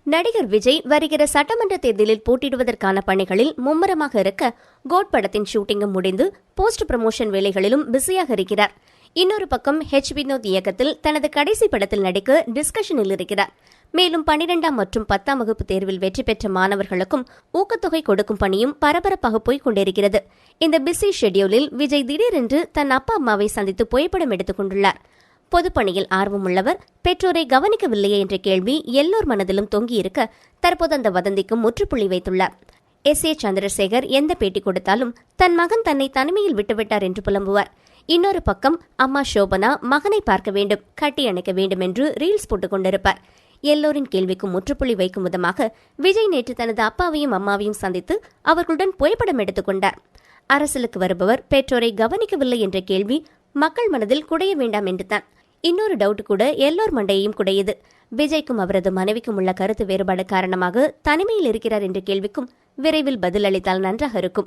நடிகர் விஜய் வருகிற சட்டமன்ற தேர்தலில் போட்டியிடுவதற்கான பணிகளில் மும்முரமாக இருக்க கோட் படத்தின் ஷூட்டிங்கும் முடிந்து போஸ்ட் ப்ரமோஷன் வேலைகளிலும் பிஸியாக இருக்கிறார். இன்னொரு பக்கம் வினோத் இயக்கத்தில் தனது கடைசி படத்தில் நடிக்க டிஸ்கஷனில் இருக்கிறார். மேலும் 12ஆம் மற்றும் 10ஆம் வகுப்பு தேர்வில் வெற்றி பெற்ற மாணவர்களுக்கும் ஊக்கத்தொகை கொடுக்கும் பணியும் பரபரப்பாக போய்க் கொண்டிருக்கிறது. இந்த பிஸி ஷெட்யூலில் விஜய் திடீரென்று தன் அப்பா அம்மாவை சந்தித்து புகைப்படம் எடுத்துக் கொண்டுள்ளார். பொதுப்பணியில் ஆர்வமுள்ளவர் பெற்றோரை கவனிக்கவில்லையே என்ற கேள்வி எல்லோர் மனதிலும் தொங்கியிருக்க தற்போது அந்த வதந்திக்கும் முற்றுப்புள்ளி வைத்துள்ளார். சந்திரசேகர் எந்த பேட்டி கொடுத்தாலும் தன் மகன் தன்னை தனிமையில் விட்டுவிட்டார் என்று புலம்புவார். இன்னொரு பக்கம் அம்மா சோபனா மகனை பார்க்க வேண்டும், கட்டி அணைக்க வேண்டும் என்று ரீல்ஸ் போட்டுக் கொண்டிருப்பார். எல்லோரின் கேள்விக்கும் முற்றுப்புள்ளி வைக்கும் விதமாக விஜய் நேற்று தனது அப்பாவையும் அம்மாவையும் சந்தித்து அவர்களுடன் புகைப்படம் எடுத்துக் கொண்டார். அரசியலுக்கு வருபவர் பெற்றோரை கவனிக்கவில்லை என்ற கேள்வி மக்கள் மனதில் குடைய வேண்டாம் என்றுதான். இன்னொரு டவுட் கூட எல்லோர் மண்டையையும் குடையுது. விஜய்க்கும் அவரது மனைவிக்கும் உள்ள கருத்து வேறுபாடு காரணமாக தனிமையில் இருக்கிறார் என்ற கேள்விக்கும் விரைவில் பதில் அளித்தால் நன்றாக இருக்கும்.